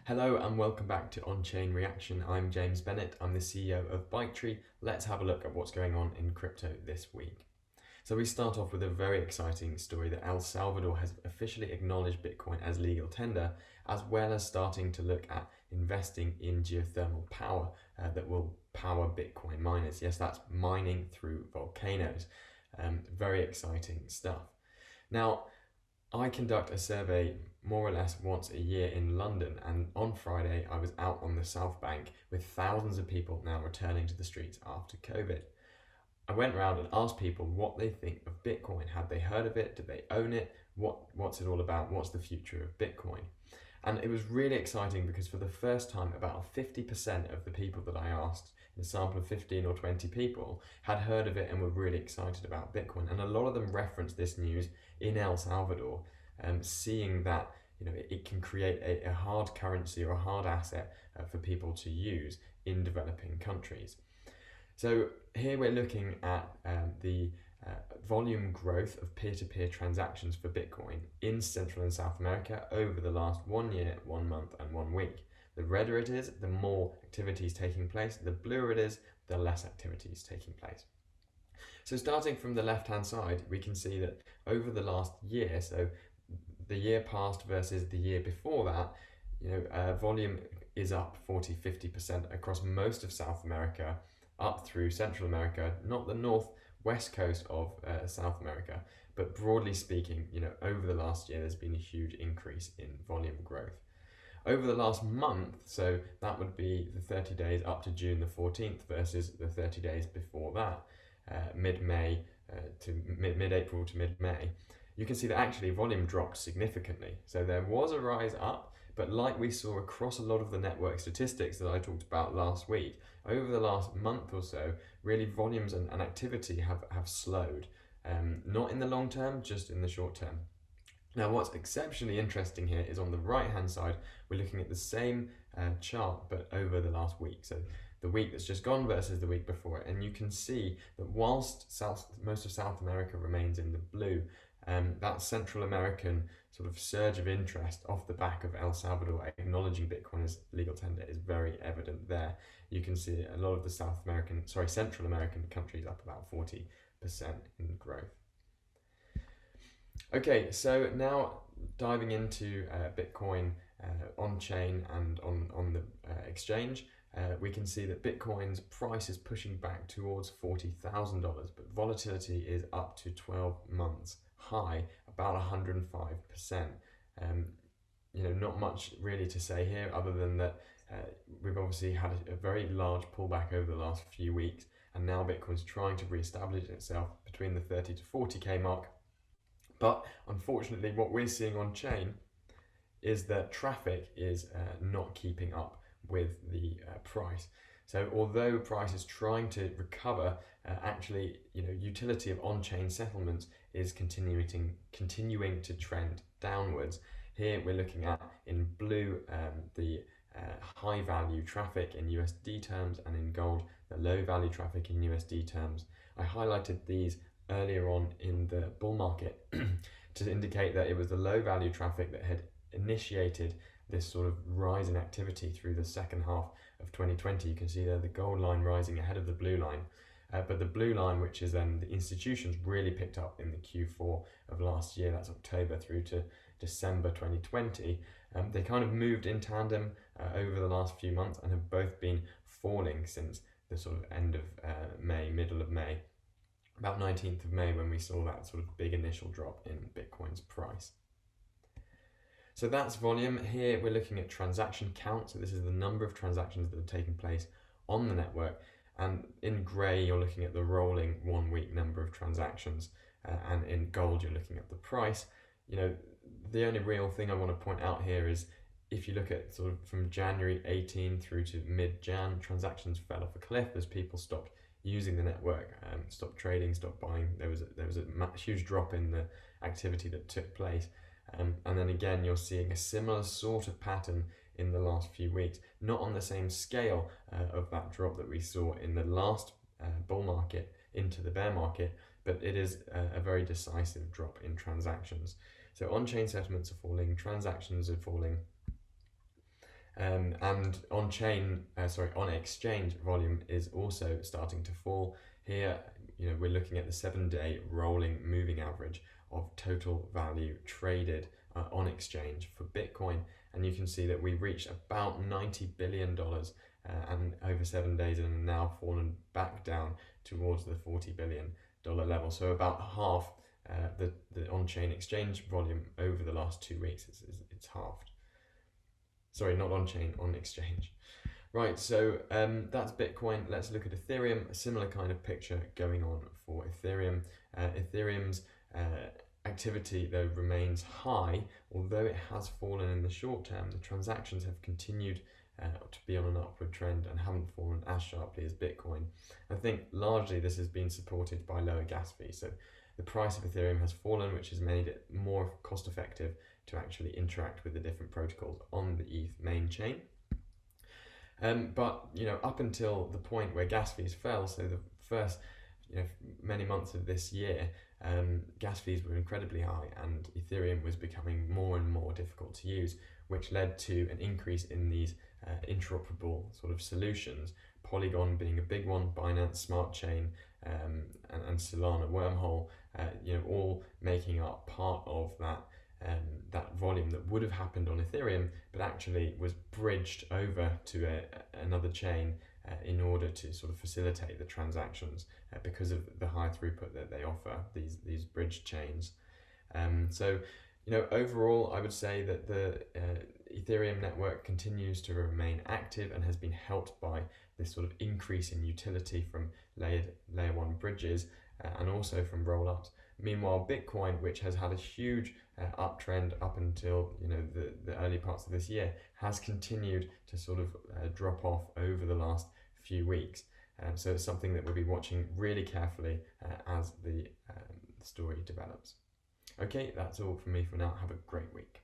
Hello and welcome back to On-Chain Reaction. I'm James Bennett. I'm the CEO of ByteTree. Let's have a look at what's going on in crypto this week. So we start off with a very exciting story that El Salvador has officially acknowledged Bitcoin as legal tender, as well as starting to look at investing in geothermal power that will power Bitcoin miners. Yes, that's mining through volcanoes. Very exciting stuff. Now, I conduct a survey more or less once a year in London, and on Friday I was out on the South Bank with thousands of people now returning to the streets after COVID. I went around and asked people what they think of Bitcoin. Had they heard of it? Did they own it? What's it all about? What's the future of Bitcoin? And it was really exciting because for the first time, about 50% of the people that I asked, in a sample of 15 or 20 people, had heard of it and were really excited about Bitcoin. And a lot of them referenced this news in El Salvador, seeing that it can create a hard currency or a hard asset for people to use in developing countries. So here we're looking at the volume growth of peer-to-peer transactions for Bitcoin in Central and South America over the last 1 year, 1 month and 1 week. The redder it is, the more activities taking place. The bluer it is, the less activities taking place. So starting from the left-hand side, we can see that over the last year, so the year past versus the year before that, volume is up 40-50% across most of South America, up through Central America, not the northwest coast of South America, but broadly speaking, over the last year, there's been a huge increase in volume growth. Over the last month, so that would be the 30 days up to June the 14th versus the 30 days before that, mid-May to mid-April to mid-May, you can see that actually volume dropped significantly. So there was a rise up, but like we saw across a lot of the network statistics that I talked about last week, over the last month or so, really volumes and activity have slowed. Not in the long term, just in the short term. Now what's exceptionally interesting here is on the right hand side, we're looking at the same chart but over the last week. So the week that's just gone versus the week before, and you can see that whilst most of South America remains in the blue, that Central American sort of surge of interest off the back of El Salvador acknowledging Bitcoin as legal tender is very evident there. You can see a lot of the Central American countries up about 40% in growth. Okay, so now diving into Bitcoin on-chain and on the exchange, we can see that Bitcoin's price is pushing back towards $40,000, but volatility is up to 12 months high, about 105%. Not much really to say here other than that we've obviously had a very large pullback over the last few weeks, and now Bitcoin's trying to re-establish itself between the 30 to 40k mark. But unfortunately, what we're seeing on chain is that traffic is not keeping up with the price. So although price is trying to recover, actually, utility of on-chain settlements is continuing to trend downwards. Here we're looking at in blue the high value traffic in USD terms, and in gold the low value traffic in USD terms. I highlighted these earlier on in the bull market to indicate that it was the low value traffic that had initiated this sort of rise in activity through the second half of 2020. You can see there the gold line rising ahead of the blue line, but the blue line, which is then the institutions, really picked up in the Q4 of last year. That's October through to December 2020. They kind of moved in tandem over the last few months and have both been falling since the sort of end of May, middle of May, about 19th of May, when we saw that sort of big initial drop in Bitcoin's price. So that's volume. Here we're looking at transaction count. So this is the number of transactions that have taken place on the network. And in grey, you're looking at the rolling 1 week number of transactions. And in gold, you're looking at the price. The only real thing I want to point out here is if you look at sort of from January 18 through to mid-Jan, transactions fell off a cliff as people stopped using the network, stopped trading, stopped buying. There was a huge drop in the activity that took place. And then again, you're seeing a similar sort of pattern in the last few weeks, not on the same scale of that drop that we saw in the last bull market into the bear market, but it is a very decisive drop in transactions. So on-chain settlements are falling, transactions are falling, And on exchange volume is also starting to fall. Here, we're looking at the 7-day rolling moving average of total value traded on exchange for Bitcoin, and you can see that we reached about $90 billion and over 7 days, and now fallen back down towards the $40 billion level. So about half the on-chain exchange volume over the last 2 weeks. It's halved. Sorry, not on-chain, on exchange. Right, so that's Bitcoin. Let's look at Ethereum. A similar kind of picture going on for Ethereum. Ethereum's activity, though, remains high, although it has fallen in the short term. The transactions have continued to be on an upward trend and haven't fallen as sharply as Bitcoin. I think largely this has been supported by lower gas fees. So the price of Ethereum has fallen, which has made it more cost effective to actually interact with the different protocols on the ETH main chain. But up until the point where gas fees fell, so the first many months of this year, gas fees were incredibly high, and Ethereum was becoming more and more difficult to use, which led to an increase in these interoperable sort of solutions. Polygon being a big one, Binance Smart Chain, and Solana Wormhole, all making up part of that volume that would have happened on Ethereum, but actually was bridged over to another chain in order to sort of facilitate the transactions because of the high throughput that they offer, these bridge chains. So overall, I would say that the Ethereum network continues to remain active and has been helped by this sort of increase in utility from layer 1 bridges and also from roll-ups. Meanwhile, Bitcoin, which has had a huge uptrend up until the early parts of this year, has continued to sort of drop off over the last few weeks. So it's something that we'll be watching really carefully as the story develops. Okay, that's all from me for now. Have a great week.